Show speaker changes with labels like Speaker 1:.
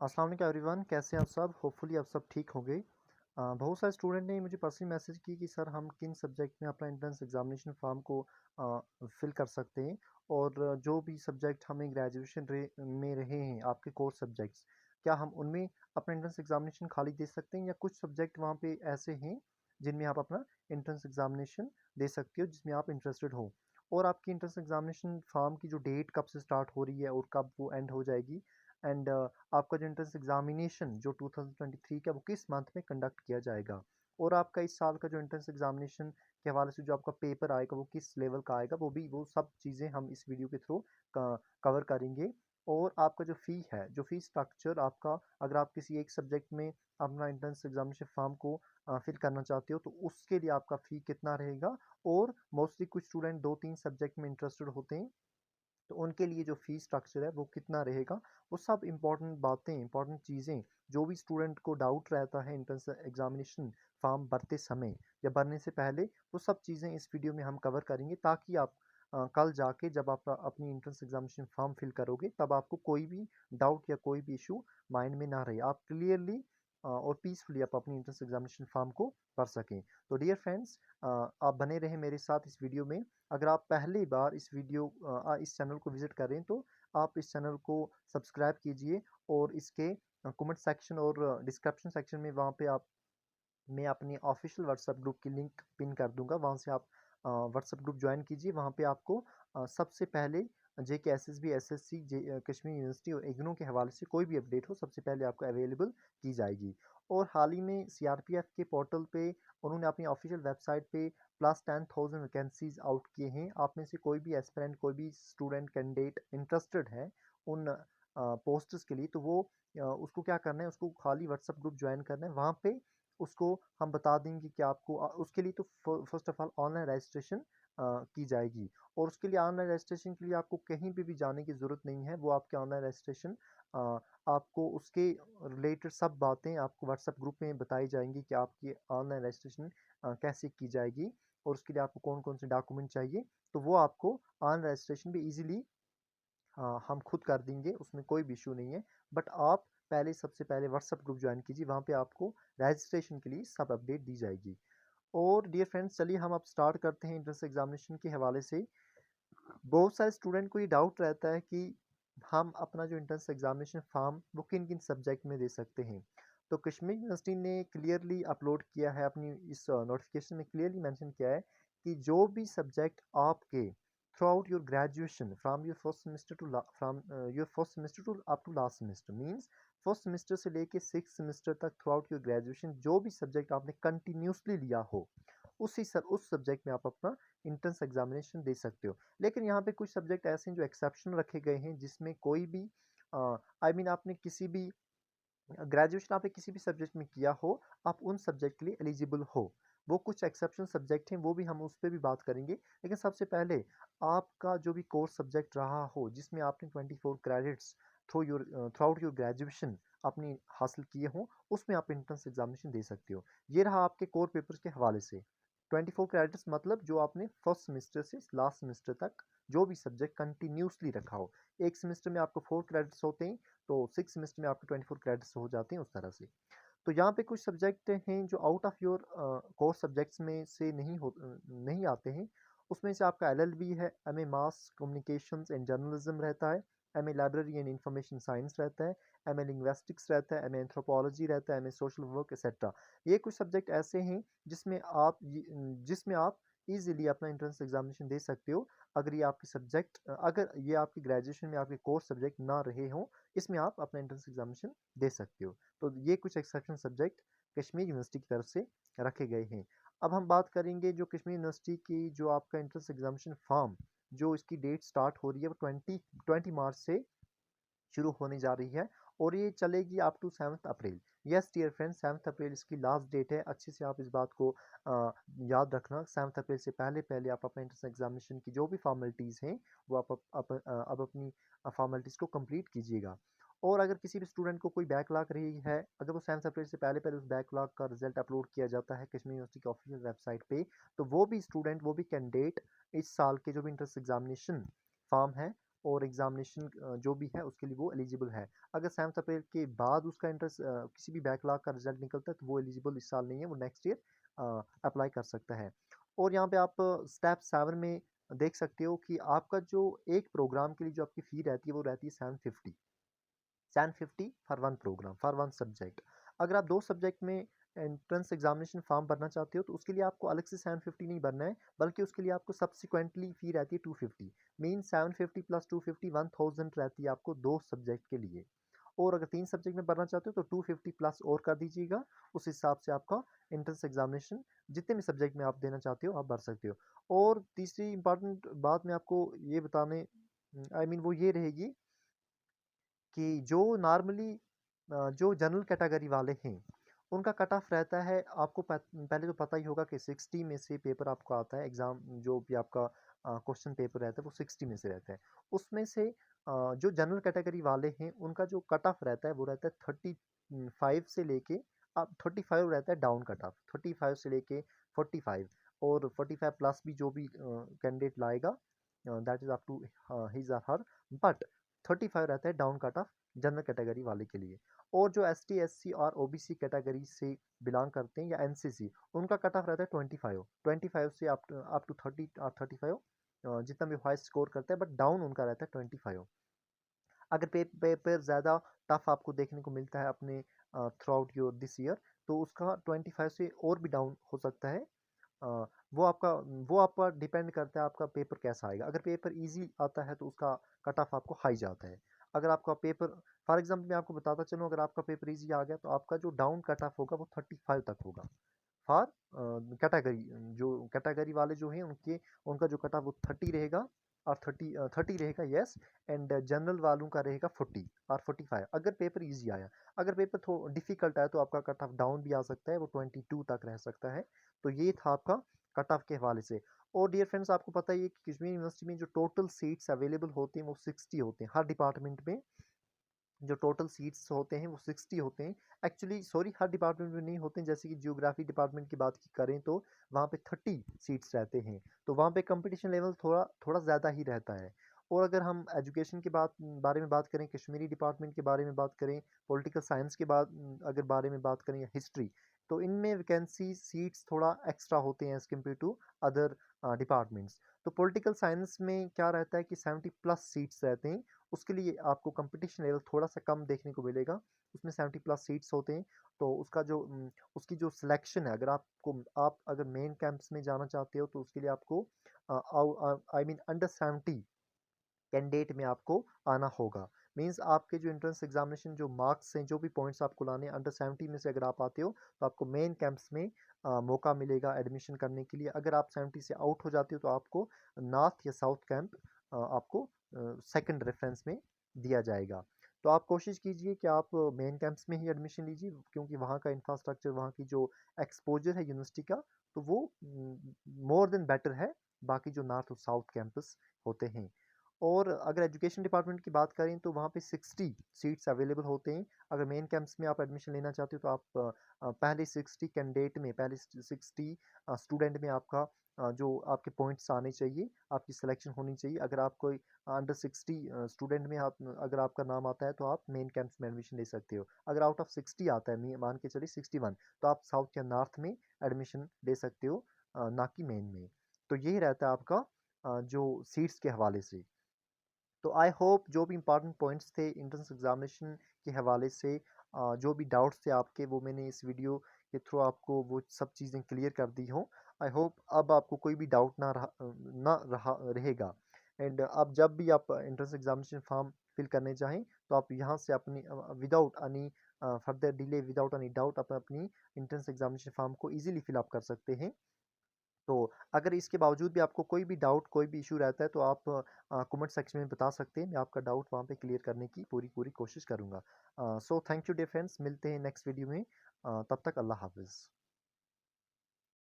Speaker 1: अस्सलाम वालेकुम एवरीवन, कैसे हैं आप सब। होपफुली आप सब ठीक होंगे। बहुत सारे स्टूडेंट ने मुझे पर्सनली मैसेज की कि सर हम किन सब्जेक्ट में अपना एंट्रेंस एग्जामिनेशन फॉर्म को फिल कर सकते हैं। और जो भी सब्जेक्ट हमें ग्रेजुएशन में रहे हैं आपके कोर्स सब्जेक्ट्स, क्या हम उनमें अपना एंट्रेंस एग्जामिनेशन खाली दे सकते हैं या कुछ सब्जेक्ट वहाँ पे ऐसे हैं जिनमें आप अपना एंट्रेंस एग्जामिनेशन दे सकते हो जिसमें आप इंटरेस्टेड हो। और आपकी एंट्रेंस एग्जामिनेशन फॉर्म की जो डेट कब से स्टार्ट हो रही है और कब वो एंड हो जाएगी। एंड आपका जो एंट्रेंस एग्जामिनेशन जो 2023 का वो किस मंथ में कंडक्ट किया जाएगा। और आपका इस साल का जो एंट्रेंस एग्जामिनेशन के हवाले से जो आपका पेपर आएगा वो किस लेवल का आएगा, वो सब चीज़ें हम इस वीडियो के थ्रू कवर करेंगे। और आपका जो फ़ी है, जो फ़ी स्ट्रक्चर आपका, अगर आप किसी एक सब्जेक्ट में अपना एंट्रेंस एग्जामिनेशन फॉर्म को फिल करना चाहते हो तो उसके लिए आपका फ़ी कितना रहेगा। और मोस्टली कुछ स्टूडेंट 2-3 सब्जेक्ट में इंटरेस्टेड होते हैं, तो उनके लिए जो फ़ी स्ट्रक्चर है वो कितना रहेगा। वो सब इम्पोर्टेंट बातें, इम्पोर्टेंट चीज़ें जो भी स्टूडेंट को डाउट रहता है एंट्रेंस एग्जामिनेशन फॉर्म भरते समय या भरने से पहले, वो सब चीज़ें इस वीडियो में हम कवर करेंगे ताकि आप कल जाके जब आप अपनी एंट्रेंस एग्जामिनेशन फॉर्म फिल करोगे तब आपको कोई भी डाउट या कोई भी इशू माइंड में ना रहे, आप क्लियरली और पीसफुली आप अपनी एंट्रेंस एग्जामिनेशन फॉर्म को भर सकें। तो डियर फ्रेंड्स, आप बने रहें मेरे साथ इस वीडियो में। अगर आप पहली बार इस चैनल को विज़िट करें तो आप इस चैनल को सब्सक्राइब कीजिए। और इसके कमेंट सेक्शन और डिस्क्रिप्शन सेक्शन में वहाँ पे आप मैं अपनी ऑफिशियल व्हाट्सएप ग्रुप की लिंक पिन कर दूंगा, वहाँ से आप व्हाट्सएप ग्रुप ज्वाइन कीजिए। वहाँ पे आपको सबसे पहले जेके एसएसबी एसएससी कश्मीर यूनिवर्सिटी और इग्नू के हवाले से कोई भी अपडेट हो सबसे पहले आपको अवेलेबल की जाएगी। और हाल ही में सीआरपीएफ के पोर्टल पे उन्होंने अपनी ऑफिशियल वेबसाइट पे +10,000 वैकेंसीज आउट किए हैं। आप में से कोई भी एस्पिरेंट, कोई भी स्टूडेंट कैंडिडेट इंटरेस्टेड है उन पोस्ट्स के लिए, तो वो उसको क्या करना है, उसको खाली व्हाट्सएप ग्रुप ज्वाइन करना है। वहाँ पे उसको हम बता देंगे कि आपको उसके लिए तो first of all online registration की जाएगी। और उसके लिए ऑनलाइन रजिस्ट्रेशन के लिए आपको कहीं पे भी जाने की ज़रूरत नहीं है। वो आपके ऑनलाइन रजिस्ट्रेशन आपको उसके रिलेटेड सब बातें आपको व्हाट्सएप ग्रुप में बताई जाएंगी कि आपकी ऑनलाइन रजिस्ट्रेशन कैसे की जाएगी और उसके लिए आपको कौन कौन से डॉक्यूमेंट चाहिए। तो वो आपको ऑनलाइन रजिस्ट्रेशन भी ईजिली हम खुद कर देंगे, उसमें कोई भी इशू नहीं है। बट आप पहले सबसे पहले व्हाट्सएप ग्रुप ज्वाइन कीजिए, वहाँ पे आपको रजिस्ट्रेशन के लिए सब अपडेट दी जाएगी। और डियर फ्रेंड्स, चलिए हम अब स्टार्ट करते हैं एंट्रेंस एग्जामिनेशन के हवाले से। बहुत सारे स्टूडेंट को ये डाउट रहता है कि हम अपना जो एंट्रेंस एग्जामिनेशन फॉर्म वो किन किन सब्जेक्ट में दे सकते हैं। तो कश्मीर यूनिवर्सिटी ने क्लियरली अपलोड किया है, अपनी इस नोटिफिकेशन में क्लियरली मेंशन किया है कि जो भी सब्जेक्ट आपके throughout your graduation from your first semester to from your first semester to up to last semester, means first semester से लेके सिक्स सेमेस्टर तक थ्रू आउट योर ग्रेजुएशन, जो भी सब्जेक्ट आपने कंटिन्यूसली लिया हो उस सब्जेक्ट में आप अपना इंट्रेंस एग्जामिनेशन दे सकते हो। लेकिन यहाँ पे कुछ सब्जेक्ट ऐसे हैं जो एक्सेप्शन रखे गए हैं जिसमें कोई भी आई मीन आपने किसी भी ग्रेजुएशन आपने किसी भी सब्जेक्ट में किया हो, आप उन सब्जेक्ट के लिए एलिजिबल हो। वो कुछ एक्सेप्शन सब्जेक्ट हैं, वो भी हम उस पर भी बात करेंगे। लेकिन सबसे पहले आपका जो भी कोर्स सब्जेक्ट रहा हो जिसमें आपने 24 credits through out your graduation अपनी हासिल किए हों, उसमें आप एंट्रेंस एग्जामिनेशन दे सकते हो। ये रहा आपके कोर पेपर्स के हवाले से 24 क्रेडिट्स, मतलब जो आपने फर्स्ट सेमेस्टर से लास्ट सेमेस्टर तक जो भी सब्जेक्ट कंटिन्यूसली रखा हो। एक सेमेस्टर में आपको 4 क्रेडिट्स होते हैं, तो सिक्स सेमेस्टर में आपके 24 क्रेडिट्स हो जाते हैं उस तरह से। तो यहाँ पे कुछ सब्जेक्ट हैं जो out of your course subjects में से नहीं आते हैं। उसमें से आपका एलएलबी है, MA mass communications and journalism रहता है, MA library and information science रहता है, एमए लिंग्विस्टिक्स रहता है, एमए एंथ्रोपोलॉजी रहता है, एमए सोशल वर्क एक्सेट्रा। ये कुछ सब्जेक्ट ऐसे हैं जिसमें आप इजीली अपना एंट्रेंस एग्जामिनेशन दे सकते हो। अगर ये आपकी ग्रेजुएशन में आपके कोर्स सब्जेक्ट ना रहे हों, इसमें आप अपना एंट्रेंस एग्जामिनेशन दे सकते हो। तो ये कुछ एक्सेप्शन सब्जेक्ट कश्मीर यूनिवर्सिटी की तरफ से रखे गए हैं। अब हम बात करेंगे जो कश्मीर यूनिवर्सिटी की जो आपका एंट्रेंस एग्जामिनेशन फॉर्म, जो इसकी डेट स्टार्ट हो रही है वो 20 मार्च से शुरू होने जा रही है और ये चलेगी up to 7 April. Yes dear friends, 7 April इसकी लास्ट डेट है। अच्छे से आप इस बात को याद रखना। 7 अप्रैल से पहले पहले आप अपने एंट्रेंस एग्जामिनेशन की जो भी फॉर्मेलिटीज़ हैं वो अब अपनी फॉर्मेलिटीज़ को कंप्लीट कीजिएगा। और अगर किसी भी स्टूडेंट को कोई बैकलॉग रही है, अगर वो 7 अप्रैल से पहले पहले उस बैकलॉग का रिजल्ट अपलोड किया जाता है कश्मीर यूनिवर्सिटी की ऑफिशियल वेबसाइट पे, तो वो भी स्टूडेंट, वो भी कैंडिडेट इस साल के जो भी इंट्रेंस एग्जामिनेशन फॉर्म है और एग्ज़ामिनेशन जो भी है उसके लिए वो एलिजिबल है। अगर 7 अप्रैल के बाद उसका एंट्रेंस किसी भी बैकलॉग का रिज़ल्ट निकलता है तो वो एलिजिबल इस साल नहीं है, वो नेक्स्ट ईयर अप्लाई कर सकता है। और यहाँ पे आप स्टेप 7 में देख सकते हो कि आपका जो एक प्रोग्राम के लिए जो आपकी फ़ी रहती है वो रहती है 750। 750 for one programme for one subject. अगर आप 2 सब्जेक्ट में एंट्रेंस एग्जामिनेशन फॉर्म भरना चाहते हो तो उसके लिए आपको अलग से 750 नहीं भरना है, बल्कि उसके लिए आपको सब्सिक्वेंटली फ़ी रहती है 250। मीन 750 प्लस 250 1000 रहती है आपको 2 सब्जेक्ट के लिए। और अगर 3 सब्जेक्ट में भरना चाहते हो तो 250 प्लस और कर दीजिएगा। उस हिसाब से आपका एंट्रेंस एग्जामिनेशन जितने भी सब्जेक्ट में आप देना चाहते हो आप भर सकते हो। और तीसरी इंपॉर्टेंट बात मैं आपको ये बताने वो ये रहेगी कि जो नॉर्मली जो जनरल कैटेगरी वाले हैं उनका कट ऑफ रहता है, आपको पहले तो पता ही होगा कि 60 में से पेपर आपको आता है एग्ज़ाम, जो भी आपका क्वेश्चन पेपर रहता है वो 60 में से रहता है। उसमें से जो जनरल कैटेगरी वाले हैं उनका जो कट ऑफ रहता है वो रहता है 35 से लेके 35 रहता है डाउन कट ऑफ, 35 से लेके 45। और 45 प्लस भी जो भी कैंडिडेट लाएगा that is up to his or her, but 35 रहता है down cut off general category वाले के लिए। और जो एस टी, एस सी और ओ बी सी कैटेगरी से बिलोंग करते हैं या एन सी सी, उनका कट ऑफ रहता है 25 से अप टू 30 और 35, जितना भी हाई स्कोर करता है, बट डाउन उनका रहता है 25। अगर पेपर ज़्यादा टफ आपको देखने को मिलता है अपने through out your this year, तो उसका 25 से और भी डाउन हो सकता है। अ, वो आपका डिपेंड करता है आपका पेपर कैसा आएगा। अगर पेपर इजी आता है तो उसका कट ऑफ आपको हाई जाता है। अगर आपका पेपर, फॉर एग्जांपल मैं आपको बताता चलूँ, अगर आपका पेपर इजी आ गया तो आपका जो डाउन कट ऑफ होगा वो 35 तक होगा। फॉर कैटेगरी, जो कैटेगरी वाले जो हैं उनके उनका जो कट ऑफ वो 30 रहेगा और 30 रहेगा, यस। एंड जनरल वालों का रहेगा 40 और 45 अगर पेपर इजी आया। अगर पेपर थोड़ा डिफिकल्ट आया तो आपका कट ऑफ डाउन भी आ सकता है, वो 22 तक रह सकता है। तो ये था आपका कट ऑफ के हवाले से। और डियर फ्रेंड्स, आपको पता ही है कि कश्मीर यूनिवर्सिटी में जो टोटल सीट्स अवेलेबल होते हैं वो 60 होते हैं हर डिपार्टमेंट में। जो टोटल सीट्स होते हैं वो 60 होते हैं। एक्चुअली सॉरी, हर डिपार्टमेंट में नहीं होते हैं। जैसे कि जियोग्राफी डिपार्टमेंट की बात करें तो वहाँ पे 30 सीट्स रहते हैं, तो वहाँ पे कंपटीशन लेवल थोड़ा थोड़ा ज़्यादा ही रहता है। और अगर हम एजुकेशन के बारे में बात करें, कश्मीरी डिपार्टमेंट के बारे में बात करें, पॉलिटिकल साइंस के अगर बारे में बात करें, या हिस्ट्री, तो इनमें वैकेंसी सीट्स थोड़ा एक्स्ट्रा होते हैं as compared to other departments. तो पॉलिटिकल साइंस में क्या रहता है कि 70 प्लस सीट्स रहते हैं, उसके लिए आपको कंपटीशन लेवल थोड़ा सा कम देखने को मिलेगा। उसमें 70 प्लस सीट्स होते हैं, तो उसकी जो सिलेक्शन है, आप अगर मेन कैंप्स में जाना चाहते हो तो उसके लिए आपको अंडर 70 कैंडिडेट में आपको आना होगा। मीन्स आपके जो एंट्रेंस एग्जामिनेशन जो मार्क्स हैं, जो भी पॉइंट्स आपको लाने हैं, अंडर 70 में से अगर आप आते हो तो आपको मेन कैंप्स में मौका मिलेगा एडमिशन करने के लिए। अगर आप 70 से आउट हो जाते हो तो आपको नॉर्थ या साउथ कैंप आपको सेकंड रेफरेंस में दिया जाएगा। तो आप कोशिश कीजिए कि आप मेन कैंप्स में ही एडमिशन लीजिए, क्योंकि वहाँ का इंफ्रास्ट्रक्चर, वहाँ की जो एक्सपोजर है यूनिवर्सिटी का, तो वो मोर देन बेटर है बाकी जो नॉर्थ और साउथ कैंपस होते हैं। और अगर एजुकेशन डिपार्टमेंट की बात करें तो वहाँ पे 60 सीट्स अवेलेबल होते हैं। अगर मेन कैंप्स में आप एडमिशन लेना चाहते हो तो आप पहले 60 कैंडिडेट में, पहले 60 स्टूडेंट में आपका जो आपके पॉइंट्स आने चाहिए, आपकी सिलेक्शन होनी चाहिए। अगर आप कोई अंडर 60 स्टूडेंट में आप अगर आपका नाम आता है तो आप मेन कैंप्स में एडमिशन ले सकते हो। अगर आउट ऑफ 60 आता है, मान के चलिए 61, तो आप साउथ या नॉर्थ में एडमिशन ले सकते हो, ना कि मेन में। तो यही रहता है आपका जो सीट्स के हवाले से। तो आई होप जो भी इंपॉर्टेंट पॉइंट्स थे एंट्रेंस एग्जामिनेशन के हवाले से, जो भी डाउट्स थे आपके, वो मैंने इस वीडियो के थ्रू आपको वो सब चीज़ें क्लियर कर दी हों। आई होप अब आपको कोई भी डाउट ना रहा रहेगा। एंड अब जब भी आप एंट्रेंस एग्जामिनेशन फॉर्म फिल करने चाहें तो आप यहाँ से अपनी without any further delay, without any doubt, आप अपनी एंट्रेंस एग्जामिनेशन फॉर्म को इजीली फिल अप कर सकते हैं। तो अगर इसके बावजूद भी आपको कोई भी डाउट, कोई भी इशू रहता है तो आप कमेंट सेक्शन में बता सकते हैं। मैं आपका डाउट वहाँ पे क्लियर करने की पूरी पूरी कोशिश करूँगा। So thank you dear friends, मिलते हैं नेक्स्ट वीडियो में। तब तक अल्लाह हाफ़िज़।